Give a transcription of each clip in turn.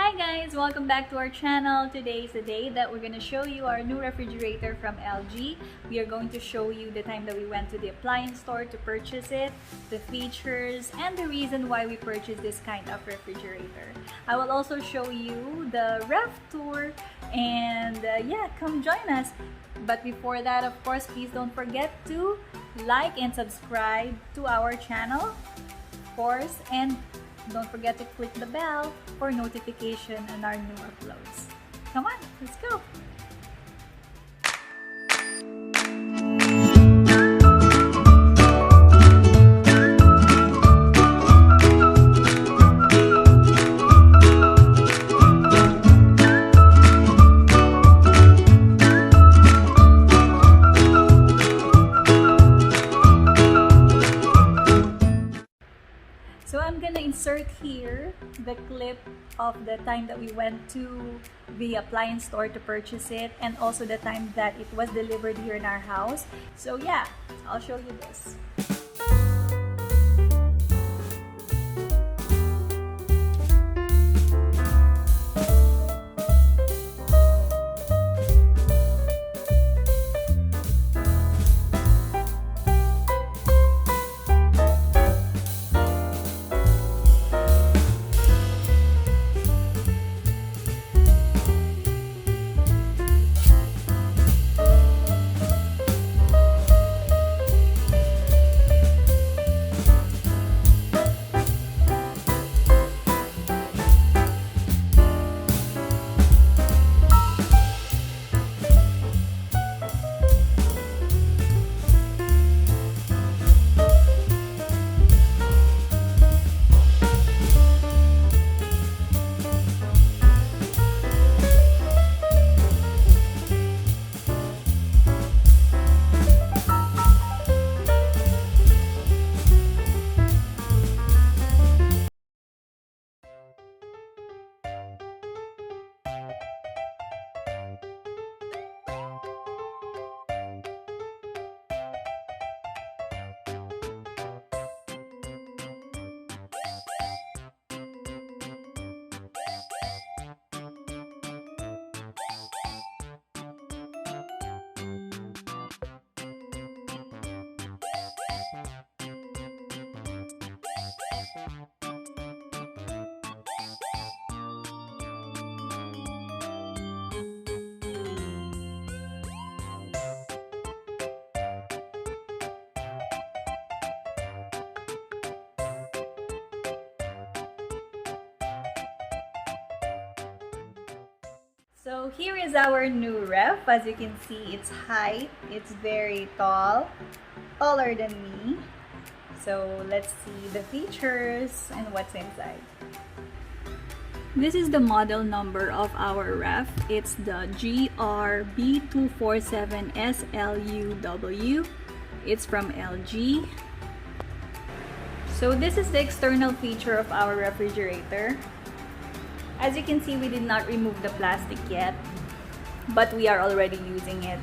Hi guys! Welcome back to our channel. Today is the day that we're going to show you our new refrigerator from LG. We are going to show you the time that we went to the appliance store to purchase it, the features, and the reason why we purchased this kind of refrigerator. I will also show you the ref tour and yeah, come join us. But before that, of course, please don't forget to like and subscribe to our channel, of course, and don't forget to click the bell for notification on our new uploads. Come on, let's go! So I'm gonna insert here the clip of the time that we went to the appliance store to purchase it, and also the time that it was delivered here in our house. So yeah, I'll show you this. So here is our new ref. As you can see, its height, it's very tall, taller than me. So let's see the features and what's inside. This is the model number of our ref. It's the GR-B247SLUW. It's from LG. So this is the external feature of our refrigerator. As you can see, we did not remove the plastic yet, but we are already using it.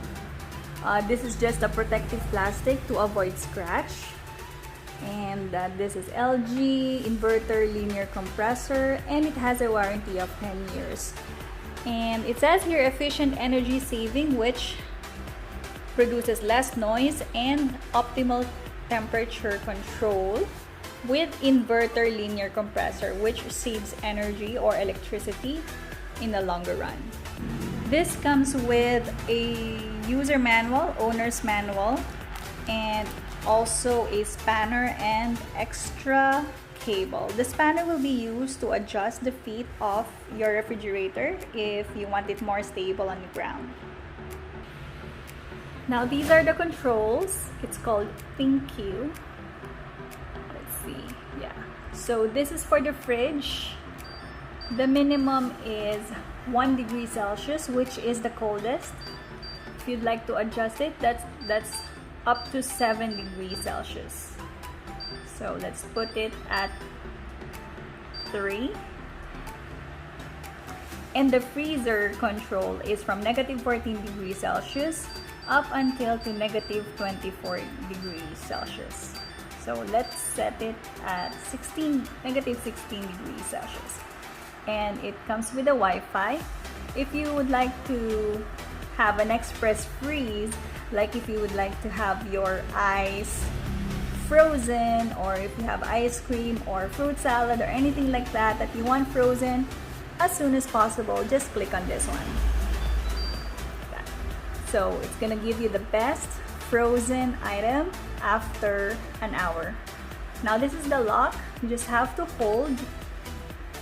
This is just a protective plastic to avoid scratch. And this is LG inverter linear compressor, and it has a warranty of 10 years. And it says here efficient energy saving, which produces less noise and optimal temperature control with inverter linear compressor, which saves energy or electricity in the longer run. This comes with a user manual, owner's manual, and also a spanner and extra cable. The spanner will be used to adjust the feet of your refrigerator if you want it more stable on the ground. Now these are the controls. It's called ThinQ. Yeah, so this is for the fridge. The minimum is 1 degree Celsius, which is the coldest. If you'd like to adjust it, that's up to 7 degrees Celsius. So let's put it at 3. And the freezer control is from -14 degrees Celsius up until to -24 degrees Celsius. So let's set it at -16 degrees Celsius. and it comes with a Wi-Fi. If you would like to have an express freeze, like if you would like to have your ice frozen, or if you have ice cream or fruit salad or anything like that that you want frozen as soon as possible, just click on this one. So it's gonna give you the best frozen item after an hour. Now this is the lock. You just have to hold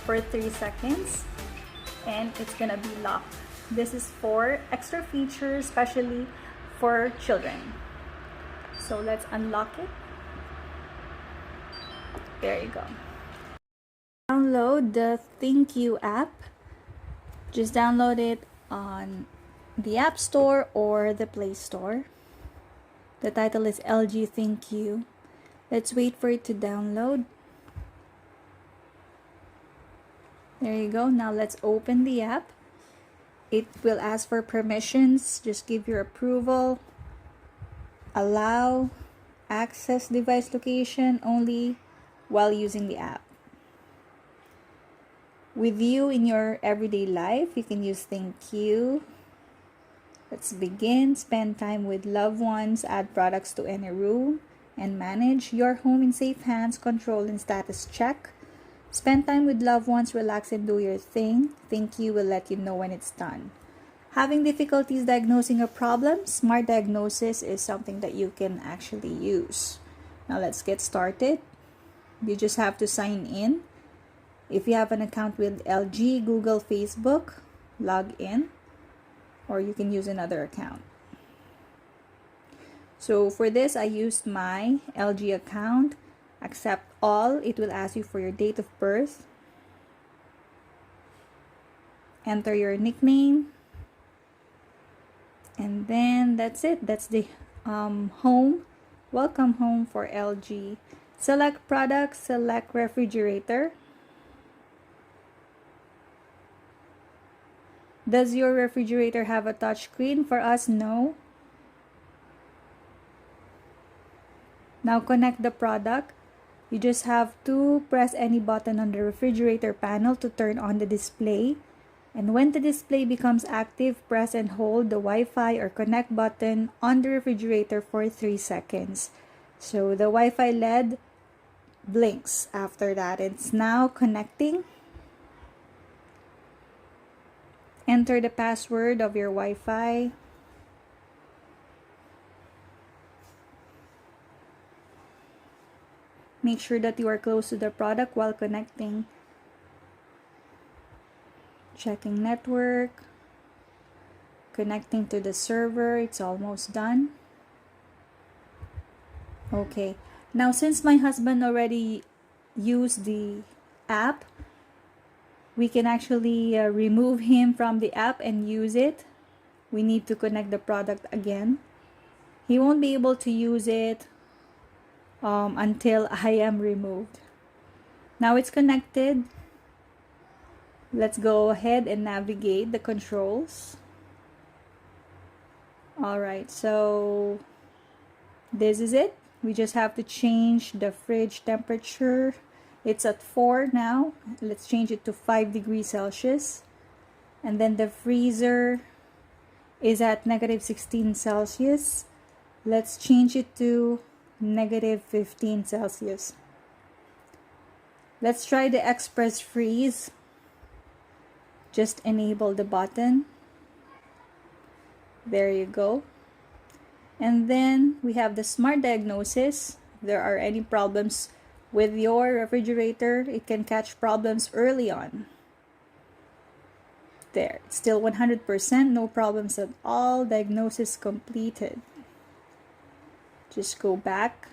for 3 seconds and it's gonna be locked. This is for extra features, especially for children. So let's unlock it. There you go. Download the ThinkU app. Just download it on the App Store or the Play Store. The title is LG ThinkU. Let's wait for it to download. There you go. Now let's open the app. It will ask for permissions. Just give your approval. Allow access device location only while using the app. With you in your everyday life, you can use ThinkU. Let's begin. Spend time with loved ones, add products to any room, and manage your home in safe hands. Control and status check. Spend time with loved ones, relax and do your thing. ThinkU will let you know when it's done. Having difficulties diagnosing a problem? Smart Diagnosis is something that you can actually use. Now let's get started. You just have to sign in. If you have an account with LG, Google, Facebook, log in, or you can use another account. So for this, I used my LG account. Accept all. It will ask you for your date of birth. Enter your nickname. And then that's it. That's the home. Welcome home for LG. Select product, select refrigerator. Does your refrigerator have a touchscreen? For us, no. Now connect the product. You just have to press any button on the refrigerator panel to turn on the display. And when the display becomes active, press and hold the Wi-Fi or connect button on the refrigerator for 3 seconds. So the Wi-Fi LED blinks after that. It's now connecting. Enter the password of your Wi-Fi. Make sure that you are close to the product while connecting. Checking network. Connecting to the server. It's almost done. Okay. Now, since my husband already used the app, we can actually remove him from the app and use it. We need to connect the product again. He won't be able to use it until I am removed. Now it's connected. Let's go ahead and navigate the controls. Alright, so this is it. We just have to change the fridge temperature. It's at 4 now. Let's change it to 5 degrees Celsius. And then the freezer is at -16 Celsius. Let's change it to -15 Celsius. Let's try the express freeze. Just enable the button. There you go. And then we have the Smart Diagnosis. If there are any problems with your refrigerator, it can catch problems early on. There, it's still 100%, no problems at all. Diagnosis completed. Just go back.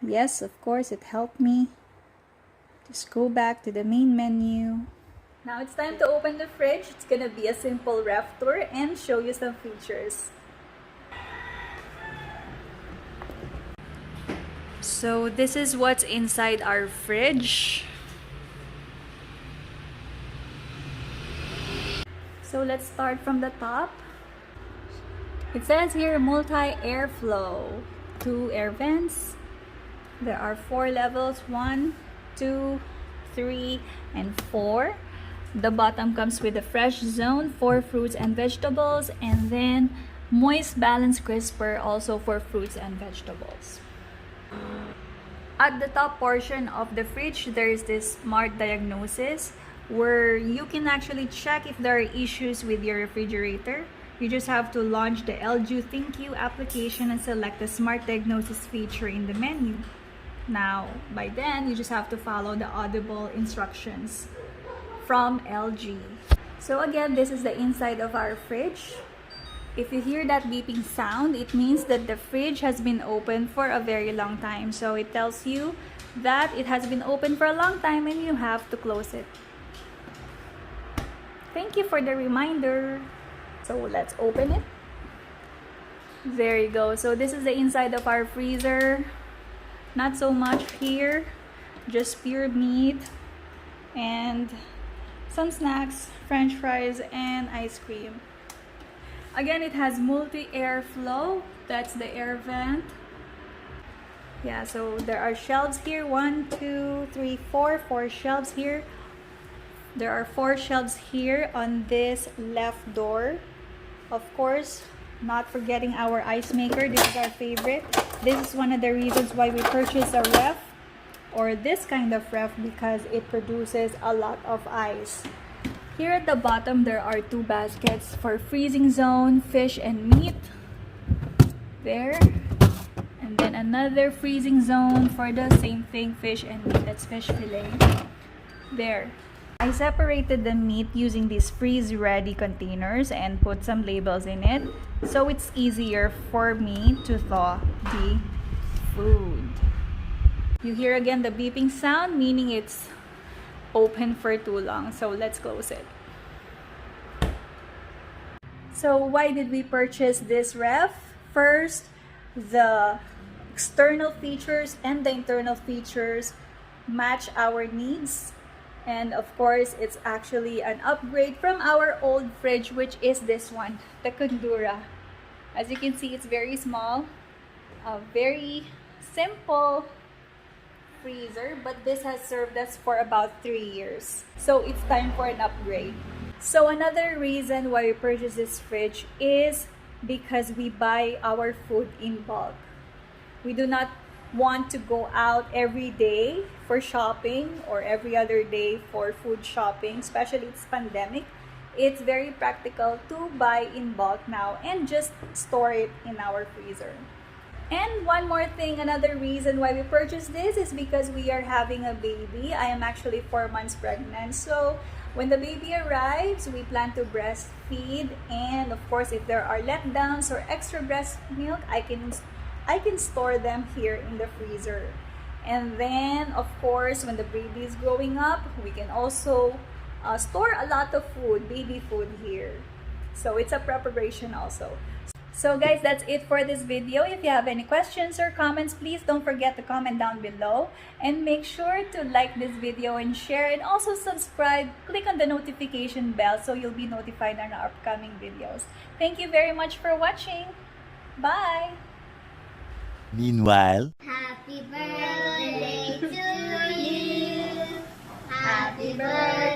Yes, of course, it helped me. Just go back to the main menu. Now it's time to open the fridge. It's gonna be a simple ref tour and show you some features. So this is what's inside our fridge. So let's start from the top. It says here multi-airflow, 2 air vents. There are 4 levels, 1, 2, 3, and 4. The bottom comes with a fresh zone for fruits and vegetables, and then moist balance crisper also for fruits and vegetables. At the top portion of the fridge, there is this smart diagnosis where you can actually check if there are issues with your refrigerator. You just have to launch the LG ThinQ application and select the smart diagnosis feature in the menu. Now, by then, you just have to follow the audible instructions from LG. So again, this is the inside of our fridge. If you hear that beeping sound, it means that the fridge has been open for a very long time. So it tells you that it has been open for a long time and you have to close it. Thank you for the reminder. So let's open it. There you go. So this is the inside of our freezer. Not so much here, just pure meat and some snacks, french fries, and ice cream. Again, it has multi-air flow. That's the air vent. Yeah, so there are shelves here. 1, 2, 3, 4. 4 shelves here. There are 4 shelves here on this left door. Of course, not forgetting our ice maker. This is our favorite. This is one of the reasons why we purchased a ref, or this kind of ref, because it produces a lot of ice. Here at the bottom, there are 2 baskets for freezing zone, fish and meat. There. And then another freezing zone for the same thing, fish and meat. That's fish fillet. There. I separated the meat using these freeze-ready containers and put some labels in it, so it's easier for me to thaw the food. You hear again the beeping sound, meaning it's open for too long. So let's close it. So why did we purchase this ref? First, the external features and the internal features match our needs. And of course, it's actually an upgrade from our old fridge, which is this one, the Kundura. As you can see, it's very small, a very simple freezer, but this has served us for about 3 years. So it's time for an upgrade. So another reason why we purchased this fridge is because we buy our food in bulk. We do not want to go out every day for shopping or every other day for food shopping, especially it's pandemic. It's very practical to buy in bulk now and just store it in our freezer. And one more thing, another reason why we purchased this is because we are having a baby. I am actually 4 months pregnant. So when the baby arrives, we plan to breastfeed. And of course, if there are letdowns or extra breast milk, I can store them here in the freezer. And then, of course, when the baby is growing up, we can also store a lot of food, baby food here. So it's a preparation also. So guys, that's it for this video. If you have any questions or comments, please don't forget to comment down below. And make sure to like this video and share, and also subscribe. Click on the notification bell so you'll be notified on our upcoming videos. Thank you very much for watching. Bye! Meanwhile, Happy birthday to you. Happy birthday.